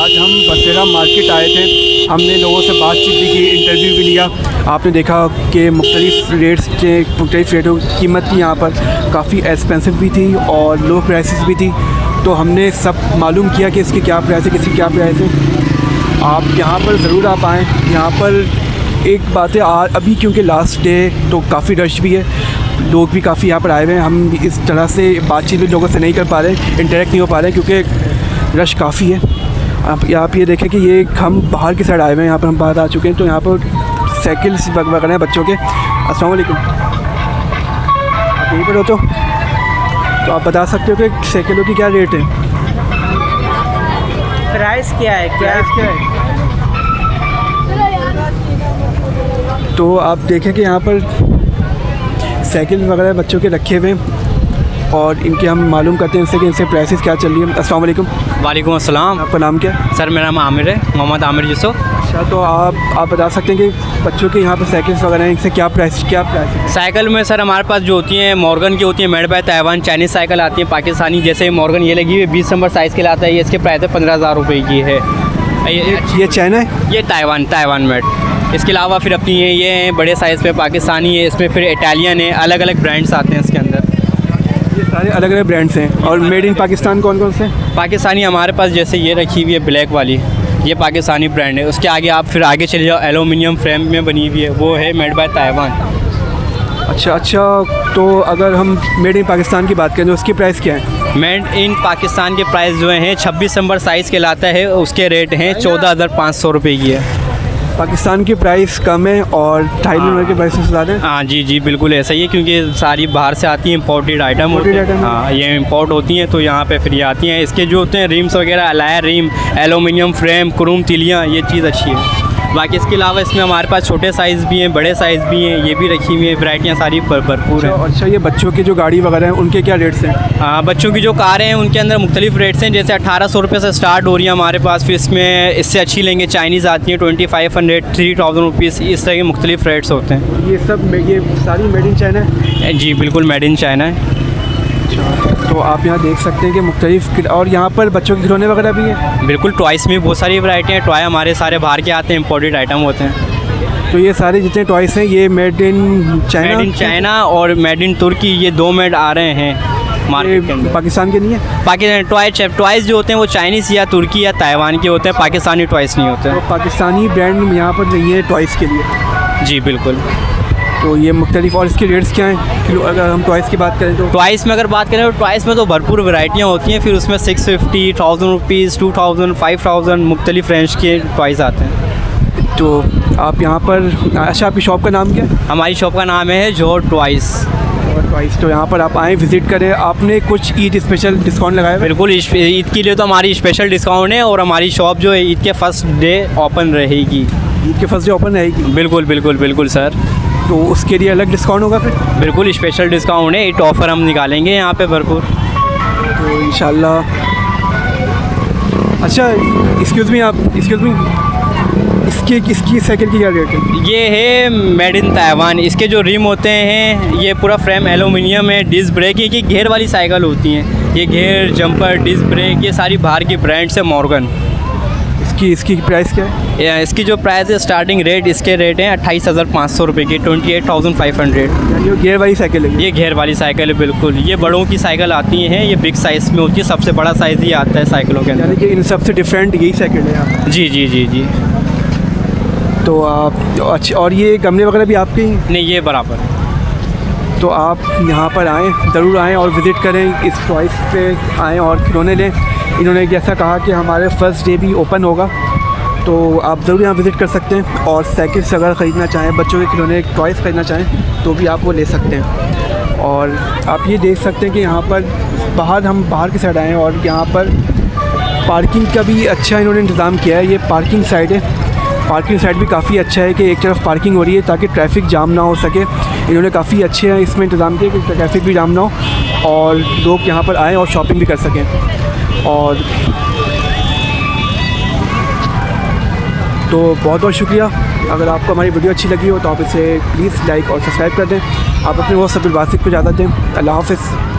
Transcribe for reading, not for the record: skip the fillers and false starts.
आज हम बसेरा मार्केट आए थे। हमने लोगों से बातचीत भी की, इंटरव्यू भी लिया। आपने देखा कि मुख्तलिफ़ रेट्स थे, मुख्तलिफ़ रेटों की कीमत थी यहाँ पर, काफ़ी एक्सपेंसिव भी थी और लो प्राइसेस भी थी। तो हमने सब मालूम किया कि इसकी क्या प्राइस है, किसी क्या प्राइस है। आप यहाँ पर ज़रूर आप आएँ। यहाँ पर एक बात है, अभी क्योंकि लास्ट डे तो काफ़ी रश भी है, लोग भी काफ़ी यहाँ पर आए हुए हैं। हम इस तरह से बातचीत भी लोगों से नहीं कर पा रहे, इंटरेक्ट नहीं हो पा रहे क्योंकि रश काफ़ी है। आप ये देखें कि ये हम बाहर की साइड आए हुए हैं, यहाँ पर हम बाहर आ चुके हैं। तो यहाँ पर साइकिल्स वगैरह हैं बच्चों के। अस्सलाम वालेकुम, आप यहीं पर हो तो आप बता सकते हो कि साइकिलों की क्या रेट है? प्राइस क्या है? क्या है? तो आप देखें कि यहाँ पर साइकिल वगैरह बच्चों के रखे हुए हैं और इनके हम मालूम करते हैं इनसे कि इनसे प्राइसेस क्या चल रही है। अस्सलाम वालेकुम। वालेकुम अस्सलाम। आपका नाम क्या है? सर मेरा नाम आमिर है, मोहम्मद आमिर यूसुफ। अच्छा, तो आप बता सकते हैं कि बच्चों के यहाँ पर साइकिल्स वगैरह हैं, इनसे क्या प्राइस है? साइकिल में सर हमारे पास जो होती हैं मॉर्गन की होती है, made by Taiwan. Chinese cycle आती है पाकिस्तानी, जैसे मॉर्गन ये लगी हुई 20 नंबर साइज़ के लिए आता है। ये इसके प्राइस है 15,000 रुपये की है। ये चाइना है? ये ताइवान मेड। इसके अलावा फिर अपनी ये हैं बड़े साइज़ पे पाकिस्तानी है, इसमें फिर इटालियन है, अलग अलग ब्रांड्स आते हैं इसके अंदर। ये सारे अलग अलग ब्रांड्स हैं। और मेड इन पाकिस्तान कौन कौन से? पाकिस्तानी हमारे पास जैसे ये रखी हुई है ब्लैक वाली, ये पाकिस्तानी ब्रांड है। उसके आगे आप फिर आगे चले जाओ, एलुमिनियम फ्रेम में बनी हुई है, वो है मेड बाय ताइवान। अच्छा, तो अगर हम मेड इन पाकिस्तान की बात करें तो उसकी प्राइस क्या है? मेड इन पाकिस्तान के प्राइस जो हैं 26 नंबर साइज़ के लाता है, उसके रेट हैं 14,500 रुपये की है। पाकिस्तान की प्राइस कम है और थाईलैंड के प्राइस ज़्यादा है। हाँ जी बिल्कुल ऐसा ही है, क्योंकि सारी बाहर से आती हैं, इम्पोर्टेड आइटम होती हैं। हाँ, ये इम्पोर्ट होती हैं तो यहाँ पे फिर ये आती हैं। इसके जो होते हैं रिम्स वगैरह, अलाय रिम, एलुमिनियम फ्रेम, क्रोम तिलियाँ, ये चीज़ अच्छी है। बाकी इसके अलावा इसमें हमारे पास छोटे साइज़ भी हैं, बड़े साइज़ भी हैं, ये भी रखी हुई हैं। वैराइटियाँ सारी भरपूर हैं। अच्छा, ये बच्चों की जो गाड़ी वगैरह हैं उनके क्या रेट्स हैं? हाँ, बच्चों की जो कारें हैं उनके अंदर मुख्तलिफ रेट्स हैं। जैसे 1800 रुपये से स्टार्ट हो रही है हमारे पास। फिर इसमें इससे अच्छी लेंगे चाइनीज़ आती हैं 2500, 3000 रुपीज़, इस तरह के मुख्तलिफ रेट्स होते हैं। ये सारी मेड इन चाइना है? जी बिल्कुल मेड इन चाइना है। तो आप यहाँ देख सकते हैं कि मुख्तलिफ, और यहाँ पर बच्चों के खिलौने वगैरह भी हैं? बिल्कुल, टॉयस में बहुत सारी वैरायटी हैं। टॉय हमारे सारे बाहर के आते हैं, इम्पोर्टेड आइटम होते हैं। तो ये सारे जितने टॉयस हैं ये मेड इन चाइना और मेड इन तुर्की, ये 2 मेड आ रहे हैं मार्केट के अंदर। पाकिस्तान के नहीं है? पाकिस्तान टॉयस जो होते हैं वो चाइनीज़ या तुर्की या ताइवान के होते हैं, पाकिस्तानी टॉयस नहीं होते। तो पाकिस्तानी ब्रांड यहाँ पर नहीं है टॉयस के लिए? जी बिल्कुल। तो ये मुख्तलिफ, और इसके रेट्स क्या हैं किलो? अगर हम टॉयस की बात करें तो टॉयस में अगर बात करें तो टॉयस में तो भरपूर वैराइटियाँ होती हैं। फिर उसमें 650, 1000 रुपीज़, 2000, 5000 मुख्तलिफ रेंज के टॉयस आते हैं। तो आप यहाँ पर, अच्छा आपकी शॉप का नाम क्या है? हमारी शॉप का नाम है जोहर टॉयस। तो यहाँ पर आप आएँ, विज़िट करें। आपने कुछ ईद स्पेशल डिस्काउंट लगाया है? बिल्कुल, ईद के लिए तो हमारी स्पेशल डिस्काउंट है और हमारी शॉप जो है ईद के फर्स्ट डे ओपन रहेगी। ईद के फर्स्ट डे ओपन रहेगी? बिल्कुल सर। तो उसके लिए अलग डिस्काउंट होगा फिर? बिल्कुल स्पेशल डिस्काउंट है, एक ऑफ़र हम निकालेंगे यहाँ पे भरपूर। तो इंशाल्लाह। अच्छा, एक्सक्यूज़ मी, इसकी साइकिल की क्या रेट है? ये है मेड इन ताइवान। इसके जो रिम होते हैं ये पूरा फ्रेम एलुमिनियम है। डिस्क ब्रेक की घेर वाली साइकिल होती हैं, ये घेर, जंपर, डिस्क ब्रेक, ये सारी बाहर की ब्रांड से मॉर्गन। इसकी प्राइस क्या है? इसकी जो प्राइस है, स्टार्टिंग रेट इसके रेट हैं 28,500 रुपये की, 28,500। ये घेर वाली साइकिल है? ये घेर वाली साइकिल है बिल्कुल। ये बड़ों की साइकिल आती हैं, ये बिग साइज़ में होती है, सबसे बड़ा साइज़ ही आता है साइकिलों के अंदर। यानी कि इन सबसे डिफरेंट यही साइकिल है यहाँ? जी। तो आप, अच्छा, और ये गमले वगैरह भी आपके ही? नहीं, ये बराबर। तो आप यहाँ पर आएँ, ज़रूर आएँ और विज़िट करें, इस टॉयस पे आएँ और खिलौने लें। इन्होंने जैसा कहा कि हमारे फर्स्ट डे भी ओपन होगा, तो आप ज़रूर यहाँ विज़िट कर सकते हैं। और साइकिल्स अगर ख़रीदना चाहें, बच्चों के खिलौने, टॉयस ख़रीदना चाहें तो भी आप वो ले सकते हैं। और आप ये देख सकते हैं कि यहाँ पर हम बाहर की साइड आए हैं और यहाँ पर पार्किंग का भी अच्छा इन्होंने इंतज़ाम किया है। ये पार्किंग साइड है, पार्किंग साइड भी काफ़ी अच्छा है कि एक तरफ पार्किंग हो रही है ताकि ट्रैफिक जाम ना हो सके। इन्होंने काफ़ी अच्छे हैं इसमें इंतज़ाम किया कि ट्रैफिक भी जाम ना हो और लोग यहाँ पर आएँ और शॉपिंग भी कर सकें। और तो बहुत बहुत शुक्रिया। अगर आपको हमारी वीडियो अच्छी लगी हो तो आप इसे प्लीज़ लाइक और सब्सक्राइब कर दें। आप अपने वो सब बासिक को इजाज़त दें। अल्लाह हाफ़िज़।